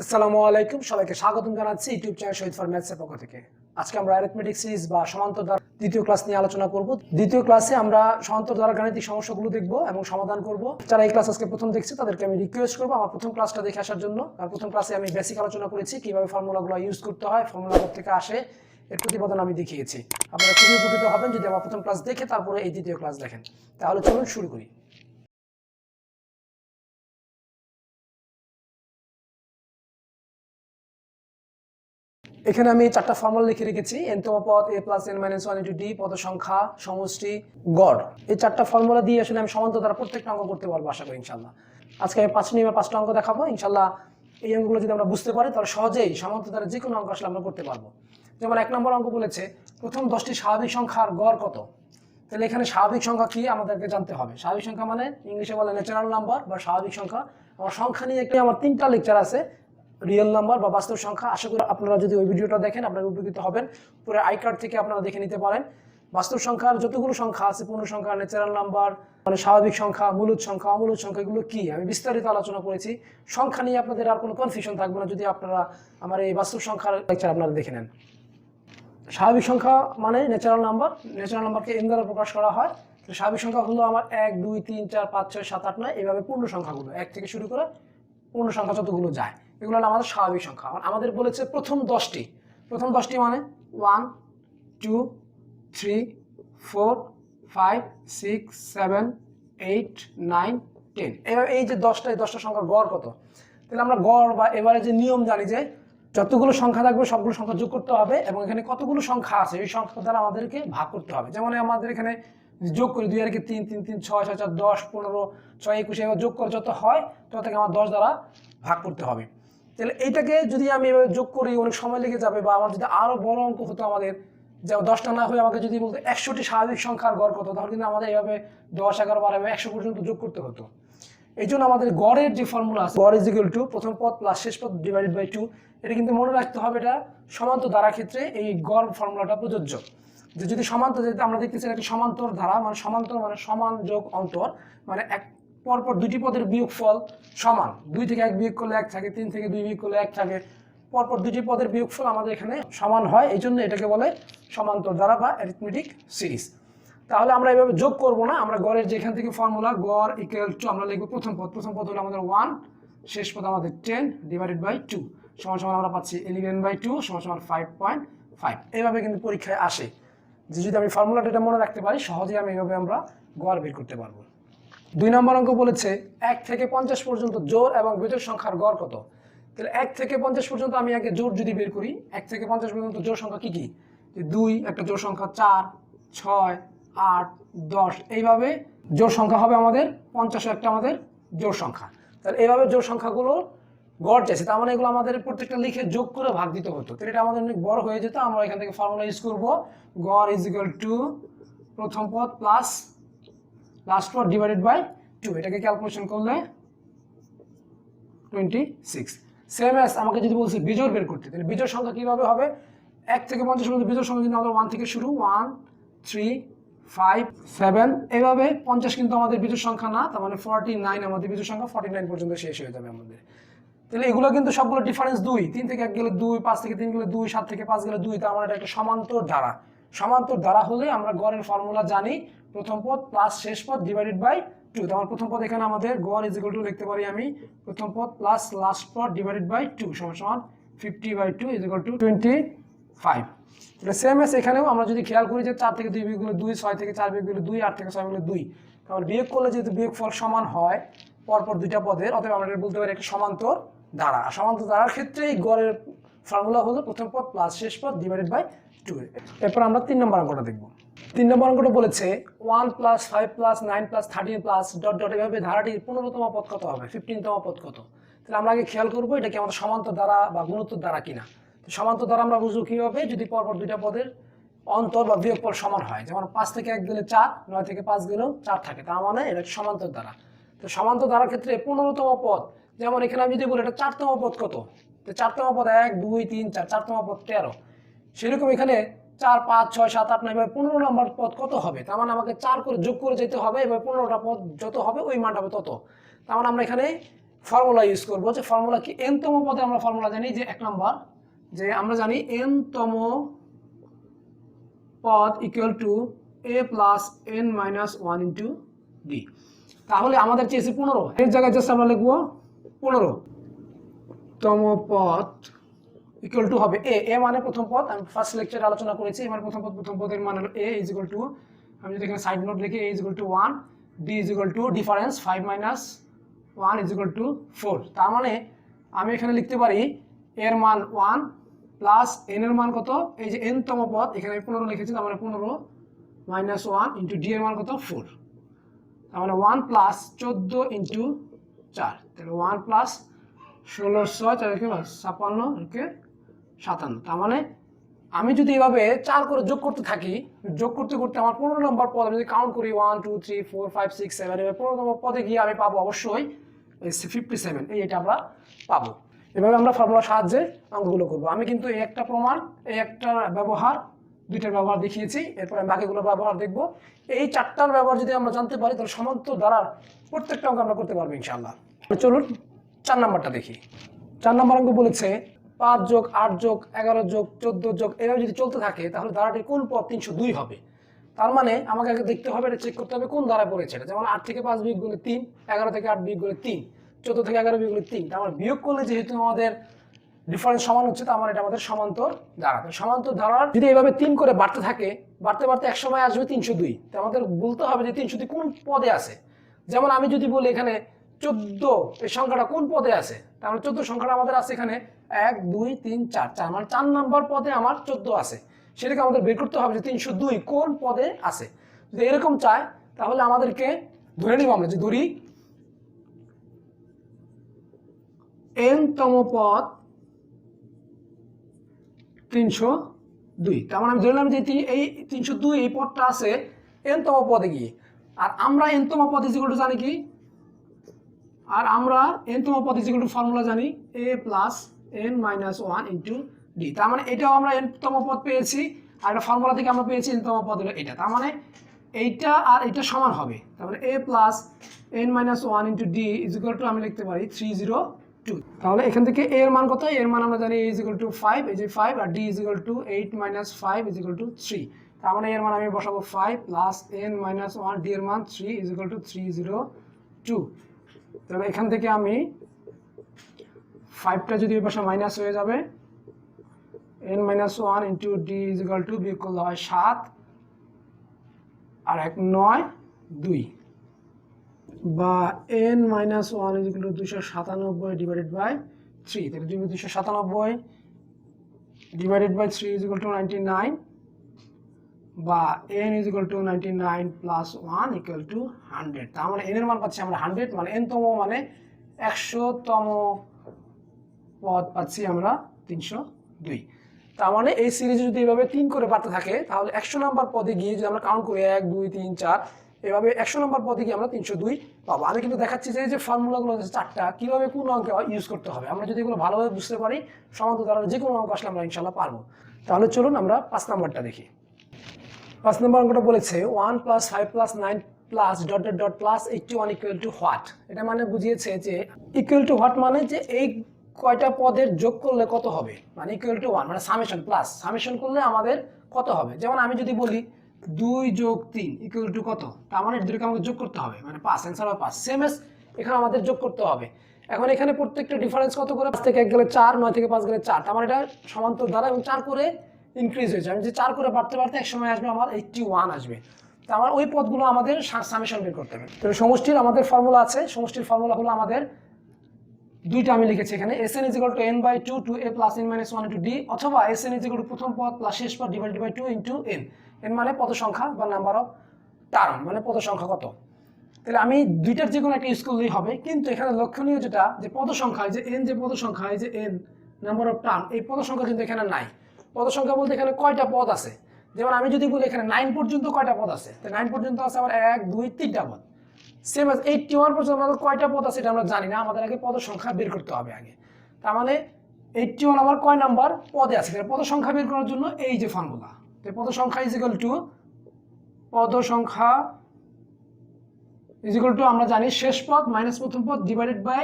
আসসালামু আলাইকুম, সবাইকে স্বাগতম জানাচ্ছি ইউটিউব চ্যানেল শহীদ ফর ম্যাথসের পক্ষ থেকে। আজকে আমরা অ্যারিথমেটিক সিরিজ বা সমান্তর ধারা দ্বিতীয় ক্লাস নিয়ে আলোচনা করব। দ্বিতীয় ক্লাসে আমরা সমান্তর ধারা গাণিতিক সমস্যাগুলো দেখব এবং সমাধান করব। যারা এই ক্লাস আজকে প্রথম দেখছে তাদেরকে আমি রিকোয়েস্ট করব আমার প্রথম ক্লাসটা দেখে আসার জন্য। আর প্রথম ক্লাসে আমি বেসিক আলোচনা করেছি কিভাবে ফর্মুলাগুলো ইউজ করতে হয়, ফর্মুলা থেকে আসে, এর প্রতিপাদন আমি দেখিয়েছি। আপনারা খুবই উপকৃত হবেন যদি আমার প্রথম ক্লাস দেখে তারপরে এই দ্বিতীয় ক্লাস দেখেন। তাহলে চলুন শুরু করি। এখানে আমি চারটা ফর্মুলা লিখে রেখেছি, nতম পদ a + n - 1 * d, পদ সংখ্যা, সমষ্টি, গড়। এই চারটা ফর্মুলা দিয়ে আসলে আমি সমান্তর দ্বারা প্রত্যেকটা অঙ্ক করতে পারবো আশা করি ইনশাআল্লাহ। আজকে আমি 5টা অঙ্ক দেখাবো ইনশাআল্লাহ। এই অঙ্কগুলো যদি আমরা বুঝতে পারি তাহলে সহজেই সমান্তর দ্বারা যে কোনো অঙ্ক আসলে আমরা করতে পারবো। যেমন 1 নম্বর অঙ্ক বলেছে প্রথম 10টি স্বাভাবিক সংখ্যার গড় কত। তাহলে এখানে স্বাভাবিক সংখ্যা কি আমাদেরকে জানতে হবে। স্বাভাবিক সংখ্যা মানে ইংলিশে বলে ন্যাচারাল নাম্বার বা স্বাভাবিক সংখ্যা। আমার সংখ্যা নিয়ে আমার 3টা লেকচার আছে, রিয়েল নাম্বার বা বাস্তব সংখ্যা। আশা করি আপনারা যদি ওই ভিডিওটা দেখেন আপনারা উপকৃত হবেন। পুরো আই কার্ড থেকে আপনারা দেখে নিতে পারেন। বাস্তব সংখ্যার যতগুলো সংখ্যা আছে, পূর্ণ সংখ্যা, ন্যাচারাল নাম্বার, মানে স্বাভাবিক সংখ্যা, মূলদ সংখ্যা, অমূলদ সংখ্যা, এগুলো কি আমি বিস্তারিত আলোচনা করেছি। সংখ্যা নিয়ে আপনাদের আর কোনো কনফিউশন থাকবে না যদি আপনারা আমার এই বাস্তব সংখ্যার লেকচার আপনারা দেখে নেন। স্বাভাবিক সংখ্যা মানে ন্যাচারাল নাম্বার, ন্যাচারাল নাম্বারকে n দ্বারা প্রকাশ করা হয়। স্বাভাবিক সংখ্যা হলো আমার 1 2 3 4 5 6 7 8 9 এইভাবে পূর্ণ সংখ্যাগুলো 1 থেকে শুরু করে পূর্ণ সংখ্যা যতগুলো যায় এগুলো হলো আমাদের স্বাভাবিক সংখ্যা। আমাদের বলেছে প্রথম 10টি মানে 1 2 3 4 5 6 7 8 9 10। এবার এই যে 10টা সংখ্যার গড় কত। তাহলে আমরা গড় বা এভারেজের নিয়ম জানি যে যতগুলো সংখ্যা থাকবে সবগুলো সংখ্যা যোগ করতে হবে এবং এখানে কতগুলো সংখ্যা আছে এই সংখ্যা দ্বারা আমাদেরকে ভাগ করতে হবে। যেমন আমাদের এখানে যোগ করি 2 আর 3 3 3 6 6 4 10 15 6 21 এবার যোগ করে যত হয় তত থেকে আমার 10 দ্বারা ভাগ করতে হবে। তাহলে এইটাকে যদি আমি এভাবে যোগ করি অনেক সময় লেগে যাবে, বা আমার যদি আরো বড় অঙ্ক হতো আমাদের, যে 10টা না হয়ে আমাকে যদি বলতো 100টি স্বাভাবিক সংখ্যার গড় কত, তাহলে কিন্তু আমাদের এইভাবে 10 11 12 100 পর্যন্ত যোগ করতে হতো। এই জন্য আমাদের গড়ের যে ফর্মুলা আছে, গড় = প্রথম পদ প্লাস শেষ পদ ডিভাইডেড বাই 2, এটা কিন্তু মনে রাখতে হবে। এটা সমান্তর ধারা ক্ষেত্রে এই গড় ফর্মুলাটা প্রযোজ্য। যে যদি সমান্তর, যেটা আমরা দেখতেছি একটা সমান্তর ধারা, মানে সমান্তর মানে সমান যোগ অন্তর, মানে এক পরপর দুটি পদের বিয়োগফল সমান। 2 থেকে 1 বিয়োগ করলে 1 থাকে, 3 থেকে 2 বিয়োগ করলে 1 থাকে, পরপর দুটি পদের বিয়োগফল আমাদের এখানে সমান হয়। এই জন্য এটাকে বলে সমান্তর ধারা বা অ্যারিথমেটিক সিরিজ। তাহলে আমরা এভাবে যোগ করব না, আমরা গড়ের যেখান থেকে ফর্মুলা গড় = আমরা লিখব প্রথম পদ হলো আমাদের 1, শেষ পদ আমাদের 10 ডিভাইডেড বাই 2 সমান সমান আমরা পাচ্ছি 11/2 সমান সমান 5.5। এইভাবে কিন্তু পরীক্ষায় আসে যে যদি আমি ফর্মুলাটা এটা মনে রাখতে পারি সহজেই আমি এইভাবে আমরা গড় বের করতে পারবো। 2 নম্বর অঙ্ক বলেছে 1 থেকে 50 পর্যন্ত জোড় এবং বিজোড় সংখ্যার গড় কত। তাহলে 1 থেকে 50 পর্যন্ত আমি আগে জোড় যদি বের করি, 1 থেকে 50 পর্যন্ত জোড় সংখ্যা কি কি, 2 একটা জোড় সংখ্যা, 4 6 8 10, এইভাবে জোড় সংখ্যা হবে আমাদের 50 একটা আমাদের জোড় সংখ্যা। তাহলে এইভাবে জোড় সংখ্যাগুলো গড় চাইছে, তার মানে এগুলো আমাদের প্রত্যেকটা লিখে যোগ করে ভাগ দিতে হতো। তাহলে এটা আমাদের অনেক বড় হয়ে যেত। আমরা এখান থেকে ফর্মুলা ইউজ করব, গড় = প্রথম পদ প্লাস লাস্ট পদ ডিভাইডেড বাই 2। এটাকে ক্যালকুলেশন করলে 26। সেম অ্যাজ আমাকে যদি বলছে বিজোড় বের করতে, তাহলে বিজোড় সংখ্যা কিভাবে হবে, 1 থেকে 50 পর্যন্ত বিজোড় সংখ্যা কিন্তু আমাদের 1 থেকে শুরু, 1 3 5 7, এইভাবে 50 কিন্তু আমাদের বিজোড় সংখ্যা না, তার মানে 49 আমাদের বিজোড় সংখ্যা, 49 পর্যন্ত শেষ হয়ে যাবে আমাদের। তাহলে এগুলো কিন্তু সবগুলো ডিফারেন্স 2, 3 থেকে 1 গেলে 2, 5 থেকে 3 গেলে 2, 7 থেকে 5 গেলে 2, তার মানে এটা একটা সমান্তর ধারা। সমান্তর ধারা হলে আমরা গড়ের ফর্মুলা জানি প্রথম পদ প্লাস শেষ পদ ডিভাইডেড বাই 2। তার প্রথম পদ এখানে আমাদের গড় = লিখতে পারি আমি প্রথম পদ প্লাস লাস্ট পদ ডিভাইডেড বাই 2 সমান সমান 50/2 = 25। তাহলে সেম এস এখানেও আমরা যদি খেয়াল করি যে 4 থেকে 2 বিয়োগ করলে 2, 6 থেকে 4 বিয়োগ করলে 2, 8 থেকে 6 বিয়োগ করলে 2, তাহলে বিয়োগ করলে যেহেতু বিয়োগফল সমান হয় পরপর দুইটা পদের, অতএব আমরা এটা বলতে পারি একটা সমান্তর ধারা। সমান্তর ধারার ক্ষেত্রে এই গড়ের ফর্মুলা হলো প্রথম পদ প্লাস শেষ পদ ডিভাইডেড বাই 2। এরপর আমরা 3 নম্বর অঙ্কটা দেখব। 3 নম্বর অঙ্কটা বলেছে 1 + 5 + 9 + 13 + ... এভাবে ধারাটির 15তম পদ কত হবে, 15তম পদ কত। তাহলে আমরা আগে খেয়াল করবো এটা কি আমাদের সমান্তর ধারা বা গুণোত্তর ধারা কিনা। সমান্তর ধারা আমরা বুঝবো কিভাবে, যদি পরপর দুইটা পদের অন্তর বা বিয়োগফল সমান হয়। যেমন 5 থেকে 1 গেলে 4, 9 থেকে 5 গেলেও 4 থাকে, তার মানে এটা সমান্তর ধারা। তো সমান্তর ধারার ক্ষেত্রে 15তম পদ, যেমন এখানে আমি যদি বলি এটা 4তম পদ কত, তো 4তম পদ 1 2 3 4, 4তম পদ 13। সেরকম এখানে 4 5 6 7 8 9, এবার 15 নম্বর পদ কত হবে, তার মানে আমাকে 4 করে যোগ করে যেতে হবে, এবার 15টা পদ যত হবে ওই মানটা হবে তত। তার মানে আমরা এখানে ফর্মুলা ইউজ করবো, যে ফর্মুলা কি, n তম পদে আমরা ফর্মুলা জানি যে 1 নাম্বার, যে আমরা জানি n তম পদ equal to a plus n minus 1 into d। তাহলে আমাদের চেয়েছে 15, এর জায়গায় জাস্ট আমরা লিখবো 15 তম পদ ইকুয়াল টু হবে a মানে প্রথম পদ, আমি ফার্স্ট লেকচারে আলোচনা করেছি, মানে প্রথম পদের মান হলো a ইজ ইকুয়াল টু, আমি যদি এখানে সাইড নোট লিখি a is equal two 1, d is equal two difference 5 minus 1 is equal two 4। তার মানে আমি এখানে লিখতে পারি এর মান 1 প্লাস n এর মান কত, এই যে n তম পদ এখানে 15 লিখেছি, তার মানে 15 মাইনাস 1 ইন্টু d এর মান কত 4, তার মানে 1 প্লাস 14 ইন্টু 4, তাহলে 1 প্লাস 16 6 4 কি 56 ওকে 57। তার মানে আমি যদি এভাবে 4 করে যোগ করতে থাকি, যোগ করতে করতে আমার 15 নম্বর পদ আমি যদি কাউন্ট করি 1 2 3 4 5 6 7, এভাবে 15 নম্বর পদে গিয়ে আমি পাবো অবশ্যই 57, এটা আমরা পাবো। এভাবে আমরা ফর্মুলার সাহায্যে অঙ্কগুলো করবো। আমি কিন্তু এই একটা প্রমাণ, এই একটা ব্যবহার, দুইটার ব্যবহার দেখিয়েছি, এরপর আমি বাকিগুলো ব্যবহার দেখবো। এই 4টার ব্যবহার যদি আমরা জানতে পারি তাহলে সমান্তর ধারার প্রত্যেকটা অঙ্ক আমরা করতে পারবো ইনশাআল্লাহ। চলুন 4 নাম্বারটা দেখি। 4 নাম্বার অঙ্ক বলেছে 5 যোগ 8 যোগ 11 যোগ 14 যোগ এভাবে যদি চলতে থাকে তাহলে ধারাটির কোন পদ 302 হবে। তার মানে আমাকে আগে দেখতে হবে, এটা চেক করতে হবে কোন ধারায় পড়েছে এটা। যেমন 8 থেকে 5 বিয়োগ করলে 3, 11 থেকে 8 বিয়োগ করলে 3, 14 থেকে 11 বিয়োগ করলে 3। তার মানে বিয়োগ করলে যেহেতু আমাদের ডিফারেন্স সমান হচ্ছে, তার মানে এটা আমাদের সমান্তর ধারা। সমান্তর ধারার যদি এভাবে 3 করে বাড়তে থাকে, বাড়তে বাড়তে এক সময় আসবে 302, তো আমাদের বলতে হবে যে 302 কোন পদে আছে। যেমন আমি যদি বলি এখানে 14 এই সংখ্যাটা কোন পদে আছে, তাহলে 14 সংখ্যাটা আমাদের আছে এখানে 1 2 3 4, 4 মানে 4 নাম্বার পদে আমার 14 আছে। সেটাকে আমাদের বের করতে হবে যে 302 কোন পদে আছে। যদি এরকম চায় তাহলে আমাদেরকে ধরে নিব, আমরা যে ধরি n তম পদ 302, তার মানে আমি ধরলাম যে এই 302 এই পদটা আছে n তম পদে গিয়ে। আর আমরা n তম পদ ইজ ইকুয়াল টু জানি কি, আর আমরা n তম পদ ইজ ইকুয়াল টু ফর্মুলা জানি a plus n minus 1 into d। তার মানে এটাও আমরা n তম পদ পেয়েছি, আর একটা ফর্মুলা থেকে আমরা পেয়েছি n তম পদ হলো এটা। তার মানে এইটা আর এটা সমান হবে, তার মানে a plus n minus 1 into d is equal two আমি লিখতে পারি 302। তাহলে এখান থেকে a এর মান কত, এর মান আমরা জানি a ইজ ইকুয়াল টু 5, এই যে 5, আর d is equal two 8 minus 5 is equal two 3। তার মানে এর মান আমি বসাবো 5 প্লাস n মাইনাস 1, d এর মান 3 ইজ ইকুয়াল টু 302। তাহলে এখান থেকে আমি 5টা যদি এই পাশে মাইনাস হয়ে যাবে, n minus 1 into d is equal two বিয়োগ করলে হয় 7 আর 1 9 2, বা n minus 1 is equal to 297 divided by 3। তাহলে 297 divided by 3 is equal to 99, বা n is equal to 99 plus 1 equal to 100। তার মানে n এর মান পাচ্ছি আমরা 100, মানে n তম মানে 100তম পদ পাচ্ছি আমরা 302। তার মানে এই সিরিজে যদি এভাবে 3 করে বাড়তে থাকে তাহলে 100 নাম্বার পদে গিয়ে যদি আমরা কাউন্ট করি 1 2 3 4, এভাবে 100 নাম্বার পদে গিয়ে আমরা 302 পাবো। আমি কিন্তু দেখাচ্ছি যে যে ফর্মুলাগুলো আছে 4টা কিভাবে কোন অঙ্কে ইউজ করতে হবে। আমরা যদি এগুলো ভালোভাবে বুঝতে পারি সমান্তর ধারার যে কোনো অঙ্ক আসলে আমরা ইনশাআল্লাহ পারবো। তাহলে চলুন আমরা 5 নাম্বারটা দেখি। 5 নম্বর অঙ্কটা বলেছে 1 plus 5 plus 9 plus dot dot dot plus 81 equal to what. এটা মানে বুঝিয়েছে যে ইকুয়াল টু হোয়াট মানে যে এই কয়টা পদের যোগ করলে কত হবে, মানে ইকুয়াল টু 1 মানে সামেশন, প্লাস সামেশন করলে আমাদের কত হবে। যেমন আমি যদি বলি 2 যোগ 3 ইকুয়াল টু কত, তার মানে এর দুটোকে আমাকে যোগ করতে হবে, মানে 5, অ্যান্সার হবে 5। সেম এস এখানে আমাদের যোগ করতে হবে। এখন এখানে প্রত্যেকটা ডিফারেন্স কত করে, 5 থেকে 1 গেলে 4, 9 থেকে 5 গেলে 4, তার মানে এটা সমান্তর ধারা এবং 4 করে ইনক্রিজ হয়েছে। আমি যে 4 করে বাড়তে বাড়তে এক সময় আসবে আমার 81 আসবে। তো আমার ওই পদগুলো আমাদের সামেশন বের করতে হবে। তো সমষ্টির আমাদের ফর্মুলা আছে, সমষ্টির ফর্মুলা হলো আমাদের দুইটা আমি লিখেছি এখানে, Sn = n/2 2a + n - 1 * d, অথবা Sn = প্রথম পদ প্লাস শেষ পদ ডিভাইডেড বাই 2 * n। n মানে পদ সংখ্যা বা নাম্বার অফ টার্ম, মানে পদ সংখ্যা কত। তাহলে আমি দুইটার যে কোনো একটা ইউজ করলেই হবে, কিন্তু এখানে লক্ষণীয় যেটা যে পদ সংখ্যা, যে n যে পদ সংখ্যা, এই যে n নাম্বার অফ টার্ম, এই পদ সংখ্যা কিন্তু এখানে নাই। পদ সংখ্যা বলতে এখানে কয়টা পদ আছে, যেমন আমি যদি বলি এখানে 9 পর্যন্ত কয়টা পদ আছে, তো 9 পর্যন্ত আছে আমার 1 2 3টা পদ। সেম as 81 পর্যন্ত আমাদের কয়টা পদ আছে এটা আমরা জানি না, আমাদের আগে পদ সংখ্যা বের করতে হবে আগে। তার মানে 81 আমার কয় নাম্বার পদে আছে, পদ সংখ্যা বের করার জন্য এই যে ফর্মুলা, তো পদ সংখ্যা পদ সংখ্যা আমরা জানি শেষ পদ মাইনাস প্রথম পদ ডিভাইডেড বাই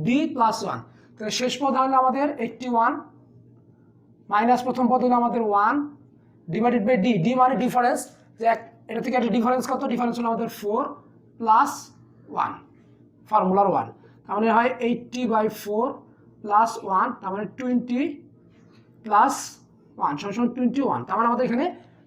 ডি প্লাস 1। তাহলে শেষ পদ হলো আমাদের 81 মাইনাস প্রথম পদ হলো আমাদের 1 ডিভাইডেড বাই ডি। ডি মানে ডিফারেন্স, যে এটা থেকে একটা ডিফারেন্স কত, ডিফারেন্স হলো আমাদের 4 প্লাস 1 ফর্মুলার 1, তার মানে হয় 80/4 প্লাস 1, তার মানে 20 প্লাস 1 সমান 21। তার মানে আমাদের এখানে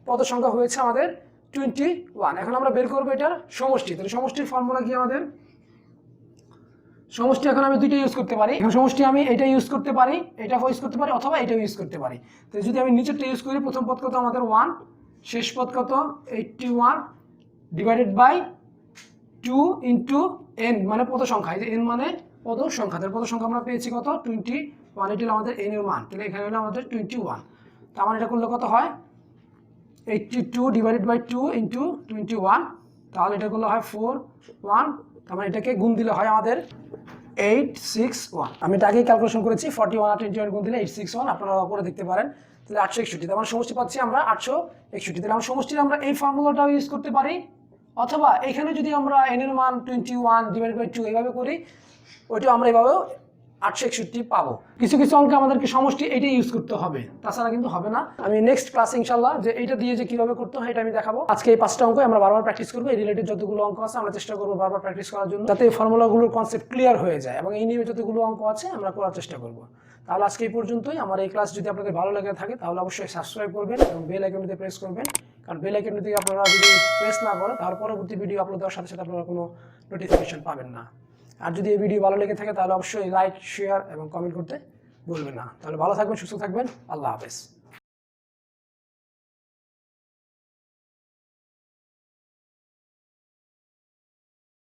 পদ সংখ্যা হয়েছে আমাদের 21। এখন আমরা বের করবো এটার সমষ্টি। তাহলে সমষ্টির ফর্মুলা কি আমাদের, সমষ্টি এখন আমি দুইটা ইউজ করতে পারি। এখন সমষ্টি আমি এটা ইউজ করতে পারি, এটা ইউজ করতে পারি, অথবা এটাও ইউজ করতে পারি। তো যদি আমি নিচেরটা ইউজ করি, প্রথম পদ কত আমাদের 1, শেষ পদ কত 81 ডিভাইডেড বাই 2 ইন্টু n মানে পদ সংখ্যা, এই যে n মানে পদ সংখ্যা, তার পদ সংখ্যা আমরা পেয়েছি কত 21, এটি হলো আমাদের n এর মান। তাহলে এখানে হলো আমাদের 21। তার মানে এটা করলে কত হয় 82 ডিভাইডেড বাই 2 ইন্টু 21, তাহলে এটা করলে হয় 41। তার মানে এটাকে গুণ দিলে হয় আমাদের 861। আমি এটা আগেই ক্যালকুলেশন করেছি, 41 আর 21 গুণ দিলে 861, আপনারা করে দেখতে পারেন। তাহলে 861, তার মানে সমষ্টি পাচ্ছি আমরা 861। তাহলে আমরা সমষ্টির আমরা এই ফর্মুলাটাও ইউজ করতে পারি, অথবা এখানে যদি আমরা n এর মান 21 ডিভাইড বাই 2 এইভাবে করি, ওইটাও আমরা এভাবেও 861 পাবো। কিছু কিছু অঙ্কে আমাদেরকে সমষ্টি এটাই ইউজ করতে হবে, তাছাড়া কিন্তু হবে না। আমি নেক্সট ক্লাসে ইনশাআল্লাহ যে এটা দিয়ে যে কিভাবে করতে হয় এটা আমি দেখাবো। আজকে এই 5টা অঙ্ক আমরা বারবার প্র্যাকটিস করবো, এই রিলেটেড যতগুলো অঙ্ক আছে আমরা চেষ্টা করবো বারবার প্র্যাকটিস করার জন্য, যাতে এই ফর্মুলাগুলোর কনসেপ্ট ক্লিয়ার হয়ে যায়, এবং এই নিয়ে যতগুলো অঙ্ক আছে আমরা করার চেষ্টা করবো। তাহলে আজকে এই পর্যন্তই। আমার এই ক্লাস যদি আপনাদের ভালো লেগে থাকে তাহলে অবশ্যই সাবস্ক্রাইব করবেন এবং বেল আইকনটিতে প্রেস করবেন, কারণ বেল আইকনটি আপনারা যদি প্রেস না করেন তাহলে পরবর্তী ভিডিও আপলোড দেওয়ার সাথে সাথে আপনারা কোনো নোটিফিকেশন পাবেন না। আর যদি এই ভিডিও ভালো লেগে থাকে তাহলে অবশ্যই লাইক, শেয়ার এবং কমেন্ট করতে ভুলবেন না। তাহলে ভালো থাকবেন, সুস্থ থাকবেন, আল্লাহ হাফেজ।